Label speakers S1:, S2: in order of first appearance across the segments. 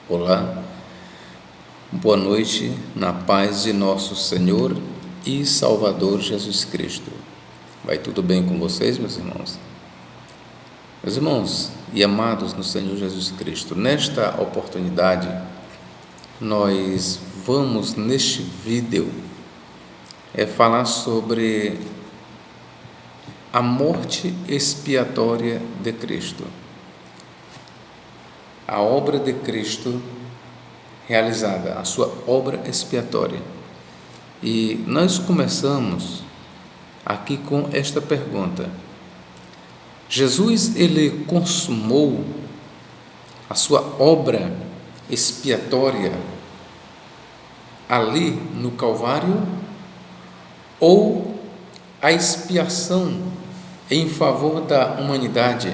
S1: Olá, boa noite, na paz de nosso Senhor e Salvador Jesus Cristo. Vai tudo bem com vocês, meus irmãos? Meus irmãos e amados no Senhor Jesus Cristo, nesta oportunidade, nós vamos neste vídeo falar sobre a morte expiatória de Cristo. A obra de Cristo realizada, a sua obra expiatória. E nós começamos aqui com esta pergunta: Jesus, ele consumou a sua obra expiatória ali no Calvário, ou a expiação em favor da humanidade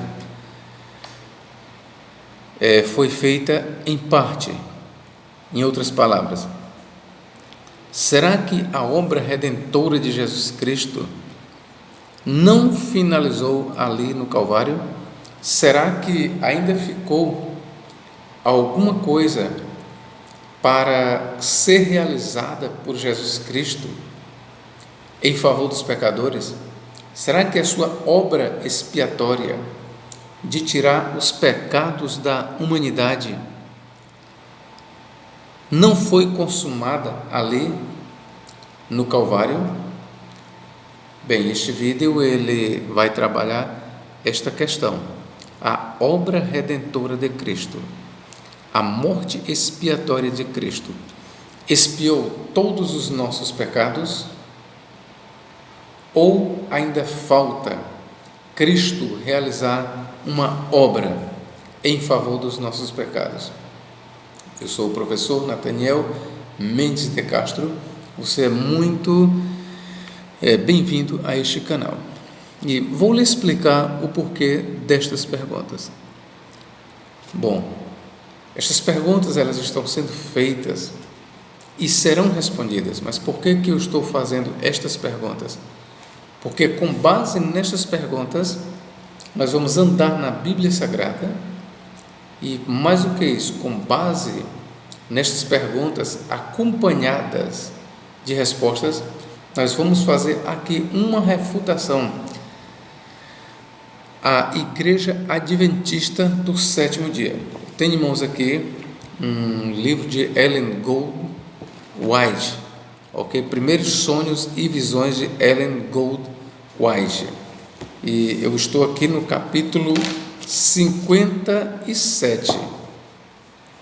S1: foi feita em parte? Em outras palavras, será que a obra redentora de Jesus Cristo não finalizou ali no Calvário? Será que ainda ficou alguma coisa para ser realizada por Jesus Cristo em favor dos pecadores? Será que a sua obra expiatória de tirar os pecados da humanidade não foi consumada ali no Calvário? Bem, este vídeo ele vai trabalhar esta questão: a obra redentora de Cristo, a morte expiatória de Cristo, expiou todos os nossos pecados, ou ainda falta Cristo realizar uma obra em favor dos nossos pecados? Eu sou o professor Nathaniel Mendes de Castro. Você é muito bem-vindo a este canal. E vou lhe explicar o porquê destas perguntas. Bom, estas perguntas elas estão sendo feitas e serão respondidas. Mas por que eu estou fazendo estas perguntas? Porque com base nestas perguntas nós vamos andar na Bíblia Sagrada. E mais do que isso, com base nestas perguntas acompanhadas de respostas, nós vamos fazer aqui uma refutação à Igreja Adventista do Sétimo Dia. Tenho em mãos aqui um livro de Ellen Gold White, ok? Primeiros Sonhos e Visões de Ellen Gold White. E eu estou aqui no capítulo 57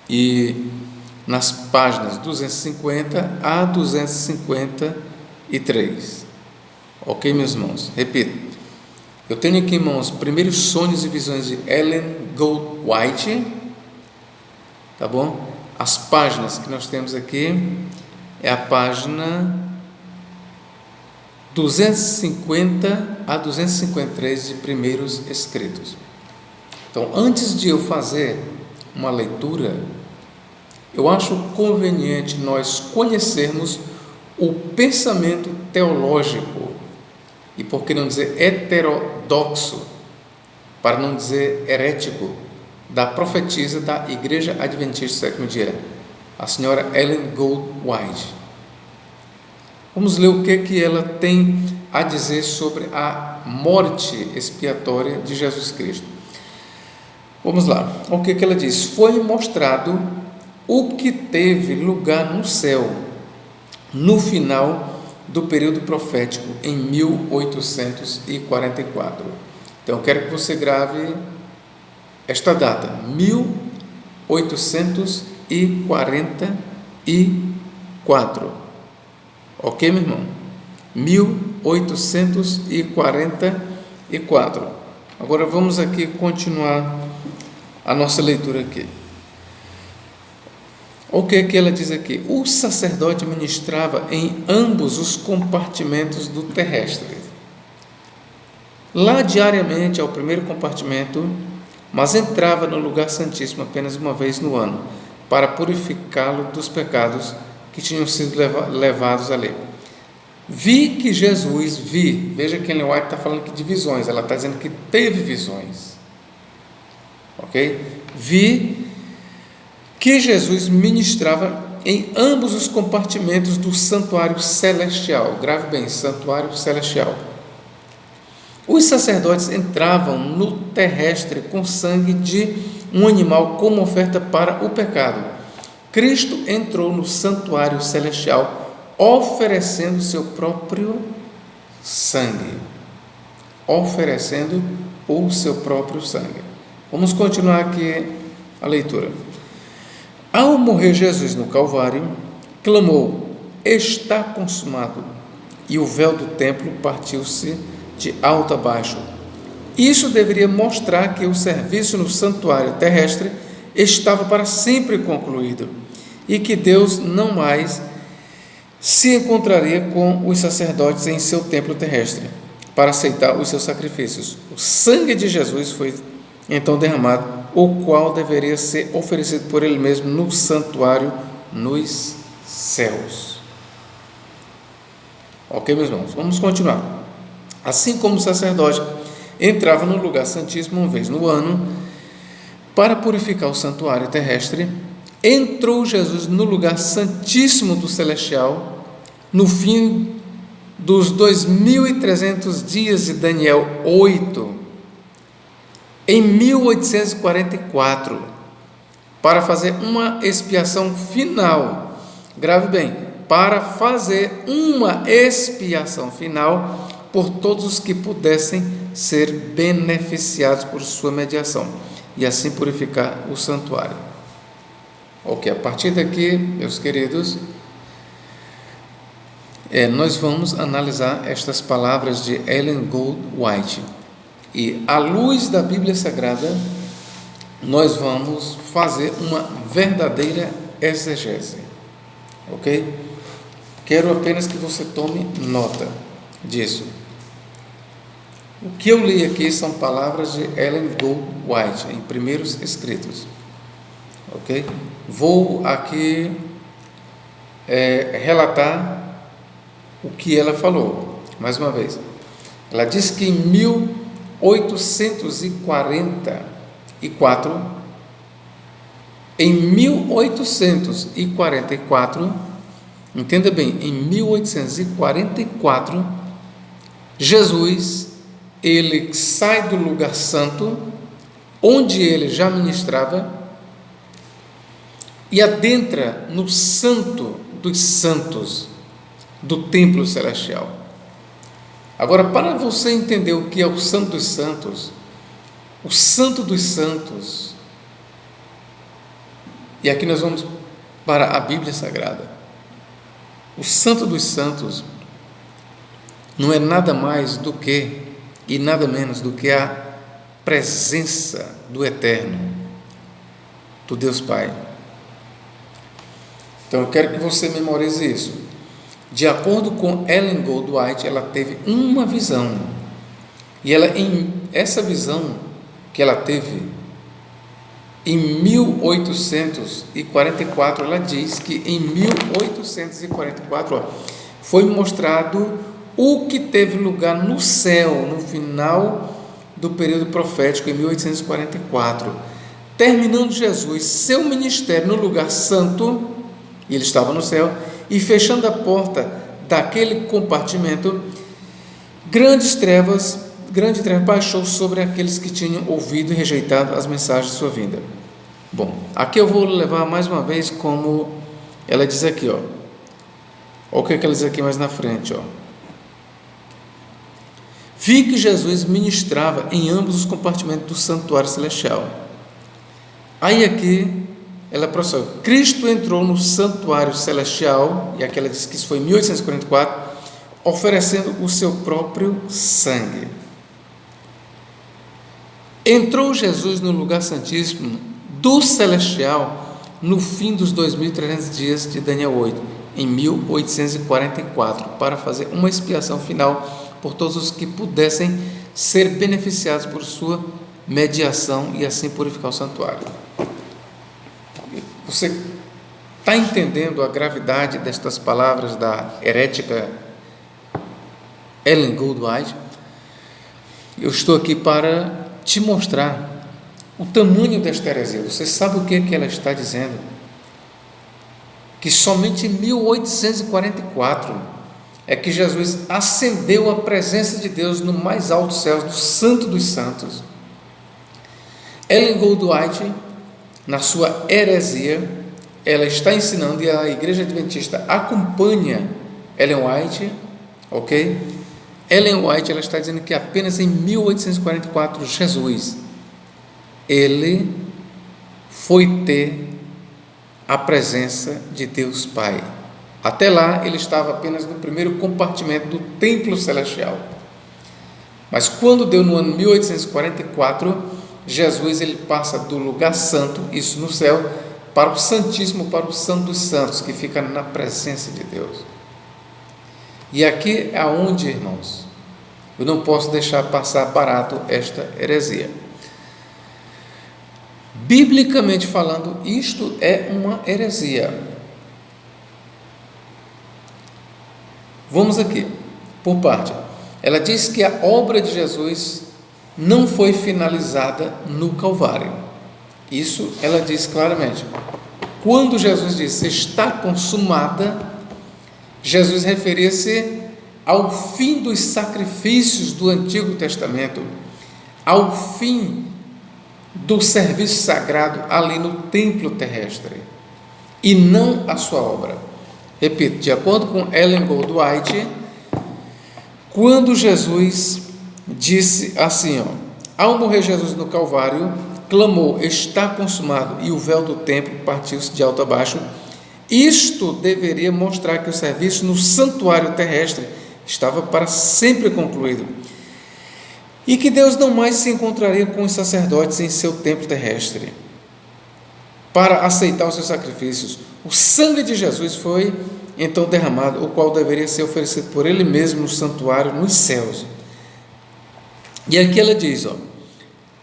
S1: e nas páginas 250 a 253, ok, meus irmãos? Repito, eu tenho aqui em mãos Primeiros Sonhos e Visões de Ellen Gold White, tá bom? As páginas que nós temos aqui é a página 250 a 253 de Primeiros Escritos. Então, antes de eu fazer uma leitura, eu acho conveniente nós conhecermos o pensamento teológico, e por que não dizer heterodoxo, para não dizer herético, da profetisa da Igreja Adventista do Sétimo Dia, a senhora Ellen Gold White. Vamos ler o que ela tem a dizer sobre a morte expiatória de Jesus Cristo. Vamos lá, o que ela diz? Foi mostrado o que teve lugar no céu no final do período profético, em 1844. Então, eu quero que você grave esta data, 1844. Ok, meu irmão? 1844. Agora vamos aqui continuar a nossa leitura aqui. O que ela diz aqui? O sacerdote ministrava em ambos os compartimentos do terrestre. Lá diariamente ao primeiro compartimento, mas entrava no lugar santíssimo apenas uma vez no ano, para purificá-lo dos pecados que tinham sido levados ali. Veja que Ellen White está falando aqui de visões, ela está dizendo que teve visões. Ok? Vi que Jesus ministrava em ambos os compartimentos do santuário celestial. Grave bem, santuário celestial. Os sacerdotes entravam no terrestre com sangue de um animal como oferta para o pecado. Cristo entrou no santuário celestial oferecendo seu próprio sangue. Oferecendo o seu próprio sangue. Vamos continuar aqui a leitura. Ao morrer Jesus no Calvário, clamou: está consumado, e o véu do templo partiu-se de alto a baixo. Isso deveria mostrar que o serviço no santuário terrestre estava para sempre concluído e que Deus não mais se encontraria com os sacerdotes em seu templo terrestre para aceitar os seus sacrifícios. O sangue de Jesus foi então derramado, o qual deveria ser oferecido por ele mesmo no santuário nos céus. Ok, meus irmãos, vamos continuar. Assim como o sacerdote entrava no lugar santíssimo uma vez no ano para purificar o santuário terrestre, entrou Jesus no lugar santíssimo do celestial no fim dos 2.300 dias de Daniel 8, em 1844, para fazer uma expiação final. Grave bem, para fazer uma expiação final por todos os que pudessem ser beneficiados por sua mediação e assim purificar o santuário. Ok, a partir daqui, meus queridos, nós vamos analisar estas palavras de Ellen Goldwhite e, à luz da Bíblia Sagrada, nós vamos fazer uma verdadeira exegese. Ok? Quero apenas que você tome nota disso. O que eu li aqui são palavras de Ellen Goldwhite em primeiros escritos. Ok? Vou aqui relatar o que ela falou. Mais uma vez, ela diz que em 1844, entenda bem, em 1844, Jesus, ele sai do lugar santo, onde ele já ministrava, e adentra no santo dos santos do templo celestial. Agora, para você entender o que é o santo dos santos, o santo dos santos, e aqui nós vamos para a Bíblia Sagrada, o santo dos santos não é nada mais do que e nada menos do que a presença do Eterno, do Deus Pai. Então eu quero que você memorize isso. De acordo com Ellen Goldwhite, ela teve uma visão, e essa visão que ela teve em 1844, ela diz que em 1844 foi mostrado o que teve lugar no céu no final do período profético, em 1844, terminando Jesus seu ministério no lugar santo, e ele estava no céu, e fechando a porta daquele compartimento, grande trevas baixou sobre aqueles que tinham ouvido e rejeitado as mensagens de sua vinda. Bom, aqui eu vou levar mais uma vez como ela diz aqui, olha o que ela diz aqui mais na frente, Vi que Jesus ministrava em ambos os compartimentos do santuário celestial. Aí aqui ela prossegue: Cristo entrou no santuário celestial, e aqui ela diz que isso foi em 1844, oferecendo o seu próprio sangue. Entrou Jesus no lugar santíssimo do celestial no fim dos 2.300 dias de Daniel 8, em 1844, para fazer uma expiação final por todos os que pudessem ser beneficiados por sua mediação e assim purificar o santuário. Você está entendendo a gravidade destas palavras da herética Ellen Goldwhite? Eu estou aqui para te mostrar o tamanho desta heresia. Você sabe o que é que ela está dizendo? Que somente em 1844 é que Jesus ascendeu à presença de Deus no mais alto céu, no Santo dos Santos. Ellen Goldwhite, na sua heresia, ela está ensinando, e a Igreja Adventista acompanha Ellen White, ok? Ellen White, ela está dizendo que apenas em 1844 Jesus, ele foi ter a presença de Deus Pai. Até lá ele estava apenas no primeiro compartimento do templo celestial. Mas quando deu no ano 1844, Jesus ele passa do lugar santo, isso no céu, para o Santíssimo, para o Santo dos Santos, que fica na presença de Deus. E aqui é onde, irmãos, eu não posso deixar passar barato esta heresia. Biblicamente falando, isto é uma heresia. Vamos aqui, por parte. Ela diz que a obra de Jesus não foi finalizada no Calvário. Isso ela diz claramente. Quando Jesus disse está consumada, Jesus referia-se ao fim dos sacrifícios do Antigo Testamento, ao fim do serviço sagrado ali no templo terrestre, e não a sua obra. Repito, de acordo com Ellen Goldwhite, quando Jesus disse assim, ao morrer Jesus no Calvário, clamou, está consumado, e o véu do templo partiu-se de alto a baixo. Isto deveria mostrar que o serviço no santuário terrestre estava para sempre concluído, e que Deus não mais se encontraria com os sacerdotes em seu templo terrestre para aceitar os seus sacrifícios. O sangue de Jesus foi então derramado, o qual deveria ser oferecido por Ele mesmo no santuário nos céus. E aqui ela diz,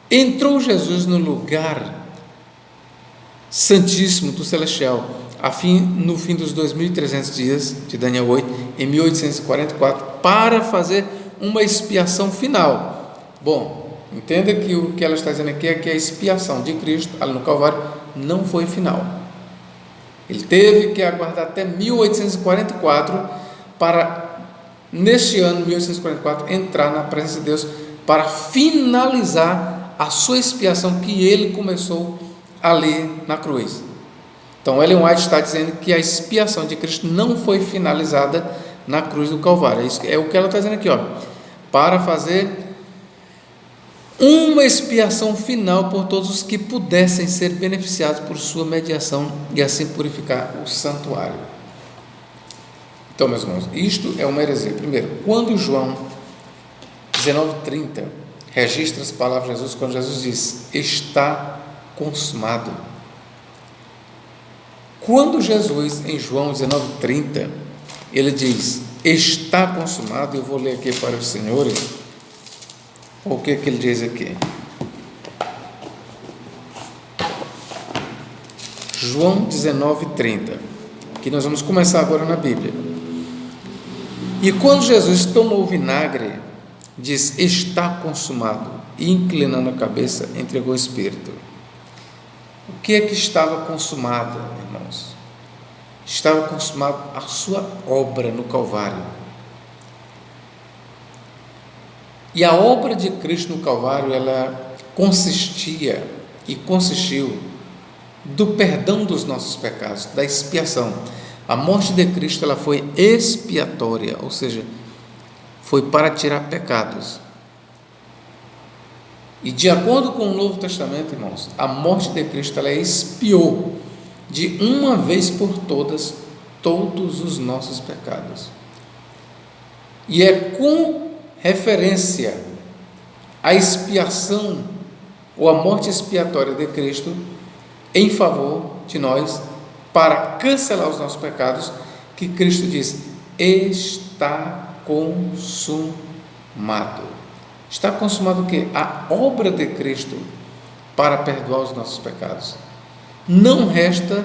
S1: entrou Jesus no lugar santíssimo do celestial, no fim dos 2.300 dias de Daniel 8, em 1844, para fazer uma expiação final. Bom, entenda que o que ela está dizendo aqui é que a expiação de Cristo ali no Calvário não foi final. Ele teve que aguardar até 1844 para, neste ano 1844, entrar na presença de Deus para finalizar a sua expiação que ele começou ali na cruz. Então, Ellen White está dizendo que a expiação de Cristo não foi finalizada na cruz do Calvário. Isso é o que ela está dizendo aqui, para fazer uma expiação final por todos os que pudessem ser beneficiados por sua mediação e assim purificar o santuário. Então, meus irmãos, isto é uma heresia. Primeiro, quando João 19:30 registra as palavras de Jesus, quando Jesus diz, está consumado. Quando Jesus, em João 19:30, ele diz, está consumado, eu vou ler aqui para os senhores, o que ele diz aqui? João 19:30, que nós vamos começar agora na Bíblia. E quando Jesus tomou o vinagre, diz, está consumado, e inclinando a cabeça, entregou o Espírito. O que é que estava consumado, irmãos? Estava consumado a sua obra no Calvário. E a obra de Cristo no Calvário, ela consistia e consistiu do perdão dos nossos pecados, da expiação. A morte de Cristo, ela foi expiatória, ou seja, foi para tirar pecados. E de acordo com o Novo Testamento, irmãos, a morte de Cristo, ela expiou de uma vez por todas todos os nossos pecados. E é com referência à expiação ou à morte expiatória de Cristo em favor de nós, para cancelar os nossos pecados, que Cristo diz, está consumado. Está consumado o quê? A obra de Cristo para perdoar os nossos pecados. Não resta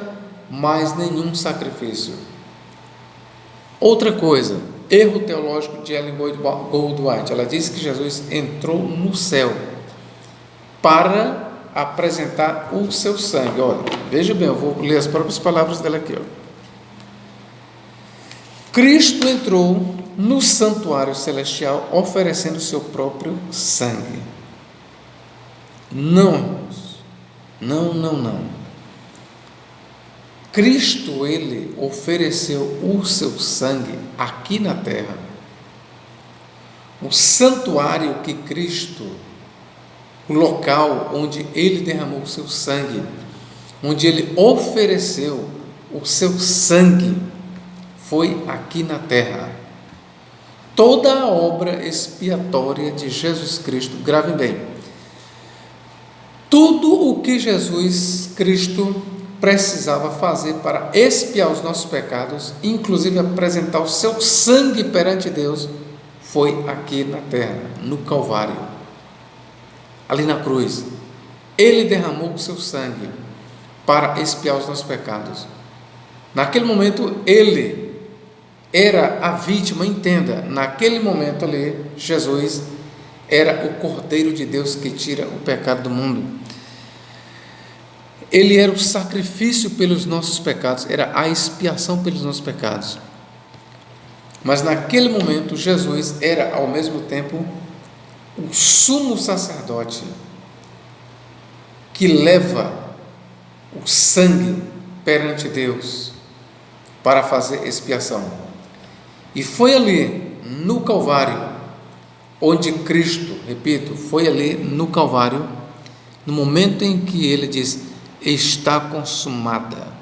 S1: mais nenhum sacrifício. Outra coisa, erro teológico de Ellen Goldwhite, ela diz que Jesus entrou no céu para apresentar o seu sangue. Olha, veja bem, eu vou ler as próprias palavras dela aqui. Cristo entrou no santuário celestial oferecendo o seu próprio sangue. Não, irmãos, não. Cristo, ele ofereceu o seu sangue aqui na terra. O santuário que Cristo, o local onde ele derramou o seu sangue, onde ele ofereceu o seu sangue, foi aqui na terra. Toda a obra expiatória de Jesus Cristo, gravem bem, tudo o que Jesus Cristo precisava fazer para expiar os nossos pecados, inclusive apresentar o seu sangue perante Deus, foi aqui na terra, no Calvário, ali na cruz. Ele derramou o seu sangue para expiar os nossos pecados. Naquele momento, ele era a vítima, entenda, naquele momento ali, Jesus era o Cordeiro de Deus que tira o pecado do mundo. Ele era o sacrifício pelos nossos pecados, era a expiação pelos nossos pecados. Mas naquele momento, Jesus era ao mesmo tempo o sumo sacerdote que leva o sangue perante Deus para fazer expiação. E foi ali no Calvário, onde Cristo, repito, foi ali no Calvário, no momento em que ele diz: está consumada.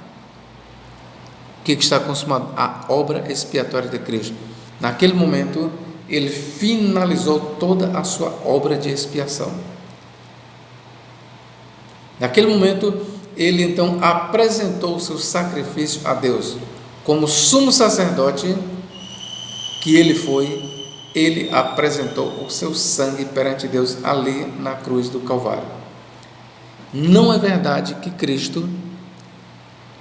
S1: O que está consumado? A obra expiatória de Cristo. Naquele momento, ele finalizou toda a sua obra de expiação. Naquele momento, ele então apresentou o seu sacrifício a Deus. Como sumo sacerdote que ele foi, ele apresentou o seu sangue perante Deus ali na cruz do Calvário. Não é verdade que Cristo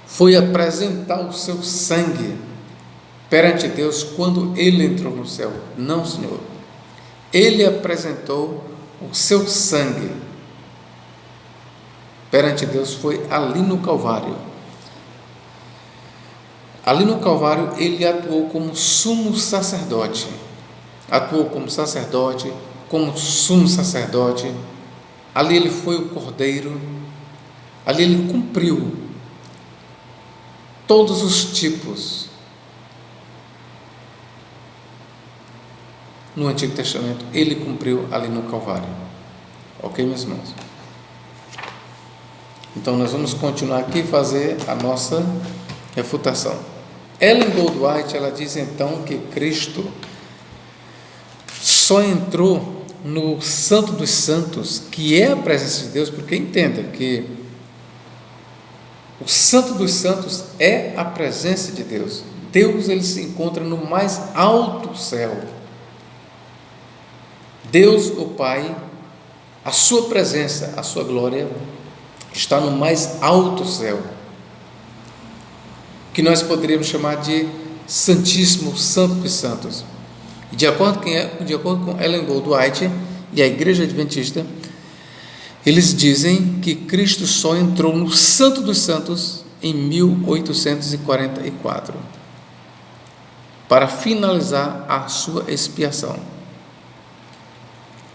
S1: foi apresentar o seu sangue perante Deus quando ele entrou no céu. Não, Senhor. Ele apresentou o seu sangue perante Deus, foi ali no Calvário. Ali no Calvário, ele atuou como sumo sacerdote. Atuou como sacerdote, como sumo sacerdote. Ali ele foi o Cordeiro, ali ele cumpriu todos os tipos. No Antigo Testamento, ele cumpriu ali no Calvário. Ok, meus irmãos? Então, nós vamos continuar aqui e fazer a nossa refutação. Ellen Goldwhite, ela diz então que Cristo só entrou no Santo dos Santos, que é a presença de Deus, porque entenda que o Santo dos Santos é a presença de Deus. Deus, ele se encontra no mais alto céu. Deus, o Pai, a sua presença, a sua glória está no mais alto céu, que nós poderíamos chamar de Santíssimo, Santo dos Santos. De acordo com Ellen Goldwhite e a Igreja Adventista, eles dizem que Cristo só entrou no Santo dos Santos em 1844, para finalizar a sua expiação.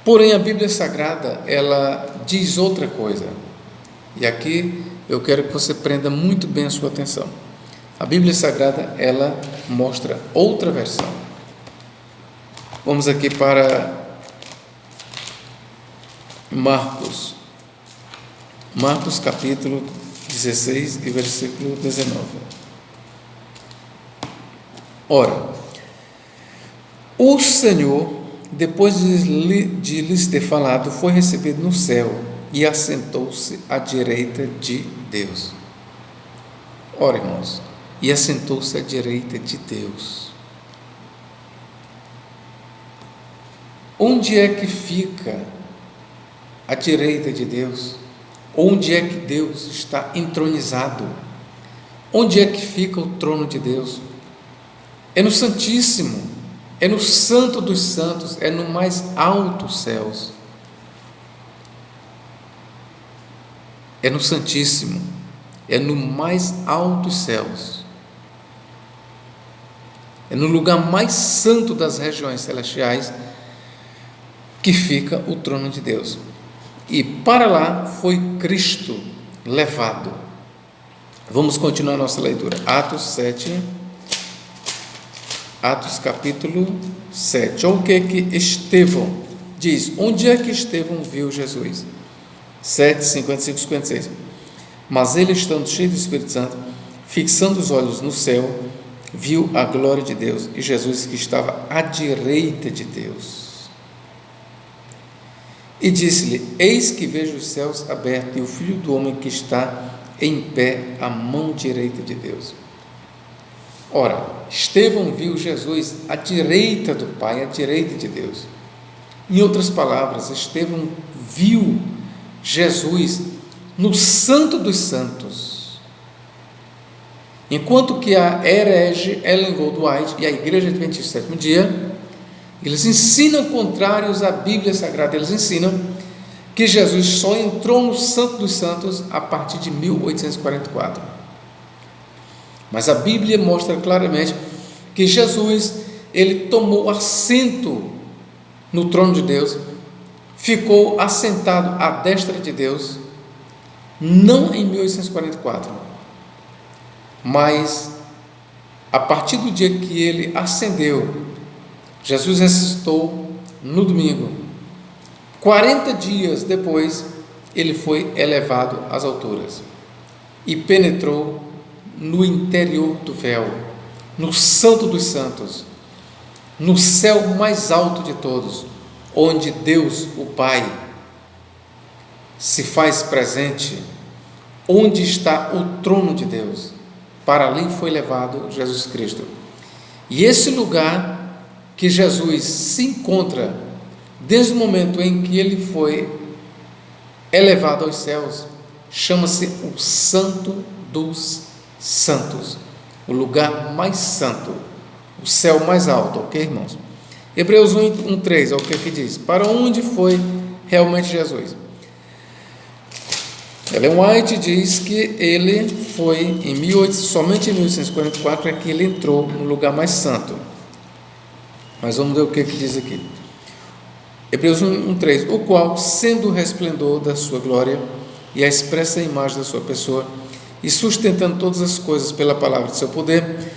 S1: Porém, a Bíblia Sagrada, ela diz outra coisa, e aqui eu quero que você prenda muito bem a sua atenção. A Bíblia Sagrada, ela mostra outra versão. Vamos aqui para Marcos capítulo 16 e versículo 19. Ora, o Senhor, depois de lhes ter falado, foi recebido no céu e assentou-se à direita de Deus. Ora, irmãos, e assentou-se à direita de Deus. Onde é que fica a direita de Deus? Onde é que Deus está entronizado? Onde é que fica o trono de Deus? É no Santíssimo, é no Santo dos Santos, é no mais alto céus. é no Santíssimo, é no mais alto dos céus, é no lugar mais santo das regiões celestiais que fica o trono de Deus. E para lá foi Cristo levado. Vamos continuar nossa leitura. Atos 7, Atos capítulo 7. Olha o que Estevão diz. Onde é que Estevão viu Jesus? 7, 55, 56. Mas ele, estando cheio do Espírito Santo, fixando os olhos no céu, viu a glória de Deus e Jesus que estava à direita de Deus. E disse-lhe: eis que vejo os céus abertos e o Filho do Homem que está em pé à mão direita de Deus. Ora, Estevão viu Jesus à direita do Pai, à direita de Deus. Em outras palavras, Estevão viu Jesus no Santo dos Santos. Enquanto que a herege Ellen Goldwhite e a Igreja Adventista do Sétimo Dia, eles ensinam contrários à Bíblia Sagrada. Eles ensinam que Jesus só entrou no Santo dos Santos a partir de 1844. Mas a Bíblia mostra claramente que Jesus, ele tomou assento no trono de Deus, ficou assentado à destra de Deus, não em 1844, mas a partir do dia que ele ascendeu. Jesus ressuscitou no domingo. 40 dias depois, ele foi elevado às alturas e penetrou no interior do véu, no Santo dos Santos, no céu mais alto de todos, onde Deus, o Pai, se faz presente, onde está o trono de Deus. Para ali foi levado Jesus Cristo. E esse lugar que Jesus se encontra desde o momento em que ele foi elevado aos céus, chama-se o Santo dos Santos, o lugar mais santo, o céu mais alto, ok, irmãos? Hebreus 1:3, é o que diz? Para onde foi realmente Jesus? Ellen White diz que ele foi somente em 1844 é que ele entrou no lugar mais santo. Mas vamos ver o que diz aqui. Hebreus 1:3, o qual, sendo o resplendor da sua glória e a expressa imagem da sua pessoa, e sustentando todas as coisas pela palavra de seu poder,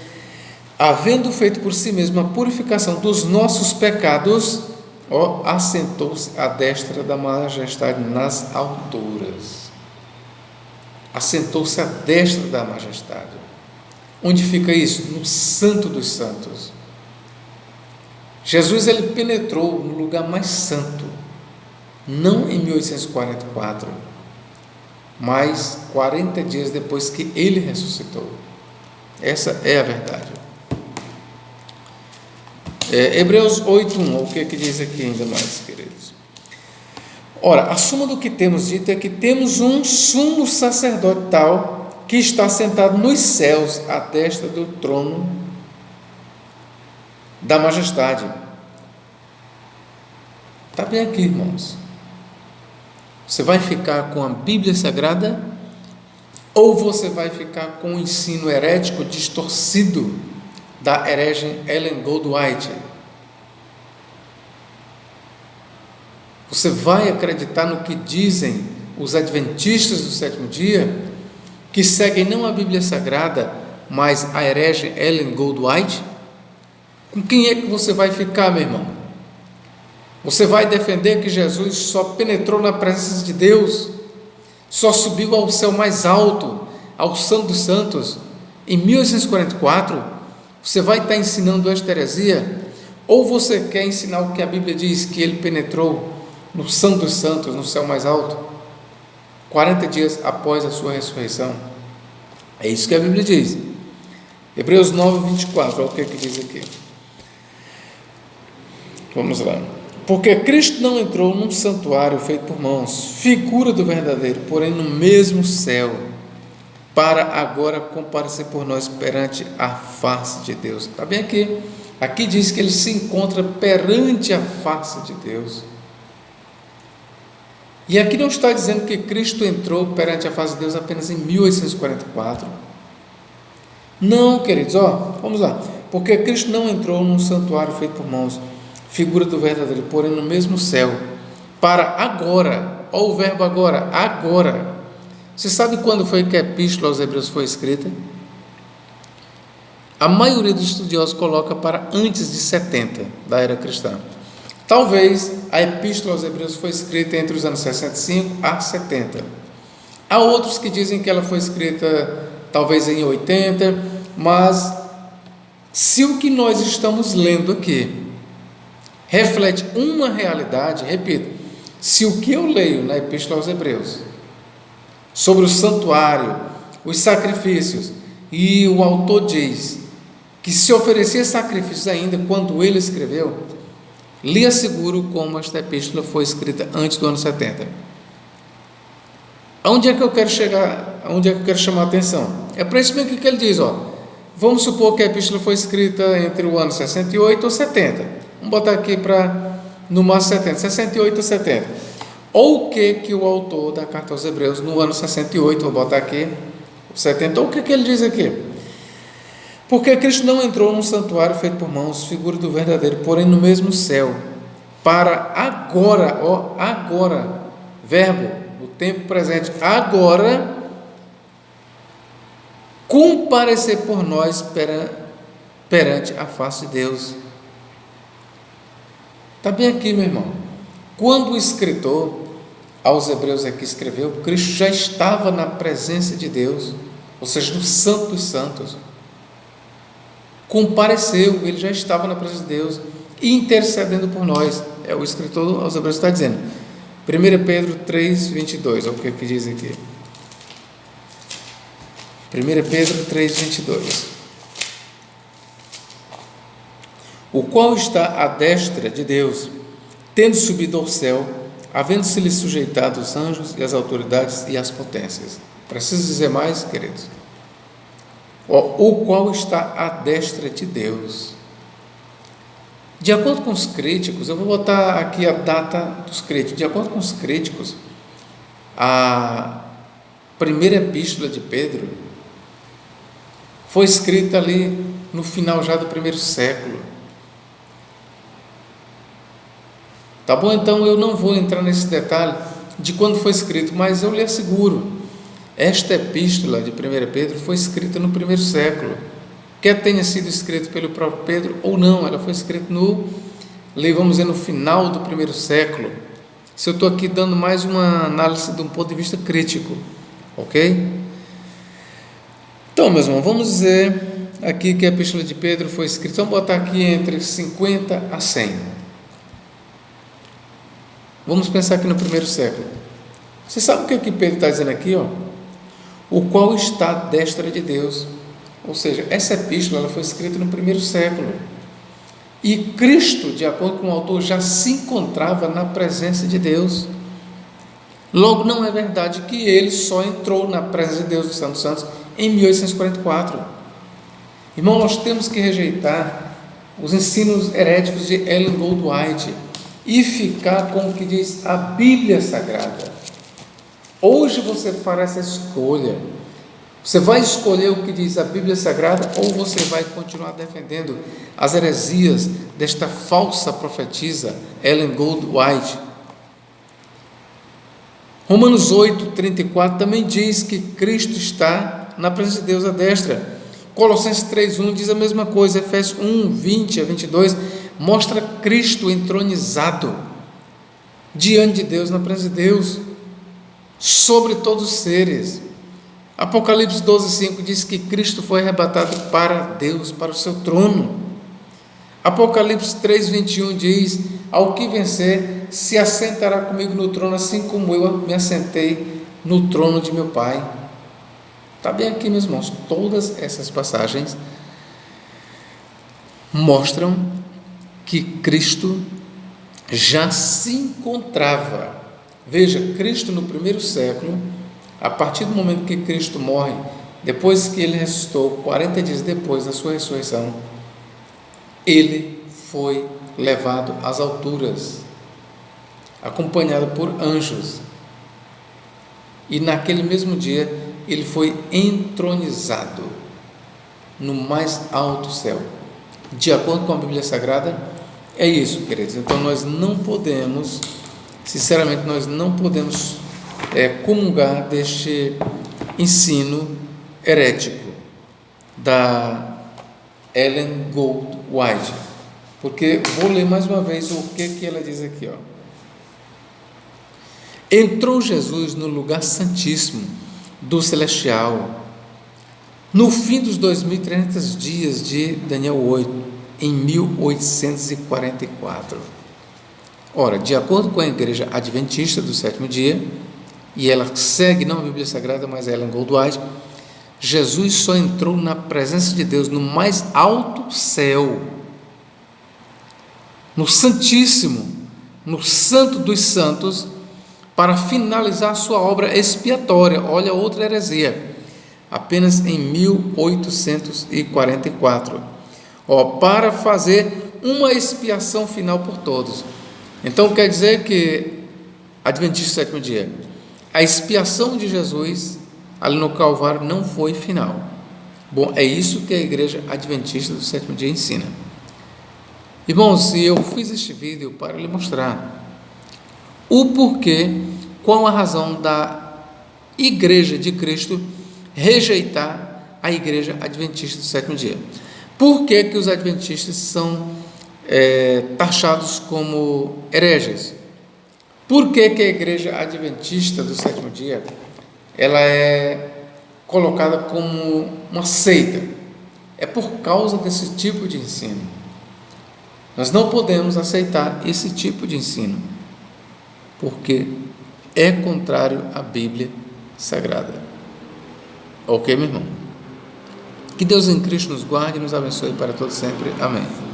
S1: havendo feito por si mesmo a purificação dos nossos pecados, assentou-se à destra da majestade nas alturas. Assentou-se à destra da majestade. Onde fica isso? No Santo dos Santos. Jesus, ele penetrou no lugar mais santo, não em 1844, mas 40 dias depois que ele ressuscitou. Essa é a verdade. Hebreus 8:1, o que diz aqui ainda mais, queridos? Ora, a suma do que temos dito é que temos um sumo sacerdote tal que está sentado nos céus, à destra do trono da majestade. Está bem aqui, irmãos. Você vai ficar com a Bíblia Sagrada ou você vai ficar com o ensino herético distorcido da herege Ellen Goldwhite? Você vai acreditar no que dizem os adventistas do sétimo dia, que seguem não a Bíblia Sagrada, mas a herege Ellen Goldwhite? Com quem é que você vai ficar, meu irmão? Você vai defender que Jesus só penetrou na presença de Deus, só subiu ao céu mais alto, ao Santo dos Santos, em 1844? Você vai estar ensinando esta heresia? Ou você quer ensinar o que a Bíblia diz, que ele penetrou no Santo dos Santos, no céu mais alto, 40 dias após a sua ressurreição? É isso que a Bíblia diz. Hebreus 9:24, olha o que diz aqui. Vamos lá. Porque Cristo não entrou num santuário feito por mãos, figura do verdadeiro, porém no mesmo céu, para agora comparecer por nós perante a face de Deus. Está bem aqui. Aqui diz que ele se encontra perante a face de Deus. E aqui não está dizendo que Cristo entrou perante a face de Deus apenas em 1844. Não, queridos, vamos lá. Porque Cristo não entrou num santuário feito por mãos, figura do verdadeiro, porém no mesmo céu, para agora. Olha o verbo agora, agora. Você sabe quando foi que a Epístola aos Hebreus foi escrita? A maioria dos estudiosos coloca para antes de 70 da era cristã. Talvez a Epístola aos Hebreus foi escrita entre os anos 65 a 70. Há outros que dizem que ela foi escrita talvez em 80, mas se o que nós estamos lendo aqui reflete uma realidade, repito, se o que eu leio na Epístola aos Hebreus sobre o santuário, os sacrifícios, e o autor diz que se oferecia sacrifícios ainda quando ele escreveu, lhe asseguro como esta epístola foi escrita antes do ano 70. Aonde é que eu quero chegar? Aonde é que eu quero chamar a atenção? É para isso mesmo que ele diz, vamos supor que a epístola foi escrita entre o ano 68 ou 70. Vamos botar aqui para no máximo 70, 68 ou 70. Ou o que o autor da carta aos Hebreus no ano 68, vou botar aqui 70, ou o que ele diz aqui? Porque Cristo não entrou num santuário feito por mãos, figura do verdadeiro, porém no mesmo céu, para agora, agora, verbo, no tempo presente, agora, comparecer por nós perante a face de Deus. Está bem aqui, meu irmão. Quando o escritor aos Hebreus aqui escreveu, Cristo já estava na presença de Deus, ou seja, no Santo dos Santos. Compareceu, ele já estava na presença de Deus, intercedendo por nós. O escritor aos Hebreus está dizendo. 1 Pedro 3:22, olha o que diz aqui. 1 Pedro 3:22. O qual está à destra de Deus, tendo subido ao céu, havendo-se-lhe sujeitado os anjos e as autoridades e as potências. Preciso dizer mais, queridos? O qual está à destra de Deus. De acordo com os críticos, eu vou botar aqui a data dos críticos. De acordo com os críticos, a primeira epístola de Pedro foi escrita ali no final já do primeiro século. Tá bom? Então eu não vou entrar nesse detalhe de quando foi escrito, mas eu lhe asseguro, esta epístola de 1 Pedro foi escrita no primeiro século, quer tenha sido escrita pelo próprio Pedro ou não, ela foi escrita vamos dizer, no final do primeiro século. Se eu estou aqui dando mais uma análise de um ponto de vista crítico, ok? Então, meus irmãos, vamos dizer aqui que a epístola de Pedro foi escrita, vamos botar aqui entre 50 a 100. Vamos pensar aqui no primeiro século. Você sabe o que Pedro está dizendo aqui, O qual está à destra de Deus. Ou seja, essa epístola ela foi escrita no primeiro século. E Cristo, de acordo com o autor, já se encontrava na presença de Deus. Logo, não é verdade que ele só entrou na presença de Deus dos Santos Santos em 1844. Irmão, nós temos que rejeitar os ensinos heréticos de Ellen Goldwhite e ficar com o que diz a Bíblia Sagrada. Hoje você fará essa escolha. Você vai escolher o que diz a Bíblia Sagrada ou você vai continuar defendendo as heresias desta falsa profetisa Ellen Goldwhite? Romanos 8:34 também diz que Cristo está na presença de Deus à destra. Colossenses 3:1 diz a mesma coisa. Efésios 1:20-22 mostra Cristo entronizado diante de Deus, na presença de Deus, sobre todos os seres. Apocalipse 12:5 diz que Cristo foi arrebatado para Deus, para o seu trono. Apocalipse 3:21 diz: ao que vencer se assentará comigo no trono, assim como eu me assentei no trono de meu Pai. Está bem aqui, meus irmãos, todas essas passagens mostram que Cristo já se encontrava. Veja, Cristo no primeiro século, a partir do momento que Cristo morre, depois que ele ressuscitou, 40 dias depois da sua ressurreição, ele foi levado às alturas, acompanhado por anjos. e naquele mesmo dia ele foi entronizado no mais alto céu. De acordo com a Bíblia Sagrada, é isso, queridos. Então nós não podemos, sinceramente, nós não podemos comungar deste ensino herético da Ellen Goldwyn, porque vou ler mais uma vez o que ela diz aqui, ó. Entrou Jesus no lugar santíssimo do celestial no fim dos 2300 dias de Daniel 8, em 1844. Ora, de acordo com a Igreja Adventista do Sétimo Dia, e ela segue não a Bíblia Sagrada, mas a Ellen Goldwyn, Jesus só entrou na presença de Deus no mais alto céu, no Santíssimo, no Santo dos Santos, para finalizar sua obra expiatória. Olha outra heresia, apenas em 1844, para fazer uma expiação final por todos. Então quer dizer que, Adventista do Sétimo Dia, a expiação de Jesus ali no Calvário não foi final. Bom, é isso que a Igreja Adventista do Sétimo Dia ensina. Irmãos, eu fiz este vídeo para lhe mostrar o porquê, qual a razão da Igreja de Cristo rejeitar a Igreja Adventista do Sétimo Dia. Por que que os adventistas são taxados como hereges? Por que que a Igreja Adventista do Sétimo Dia ela é colocada como uma seita? É por causa desse tipo de ensino. Nós não podemos aceitar esse tipo de ensino, porque é contrário à Bíblia Sagrada. Ok, meu irmão? Que Deus em Cristo nos guarde e nos abençoe para todo sempre. Amém.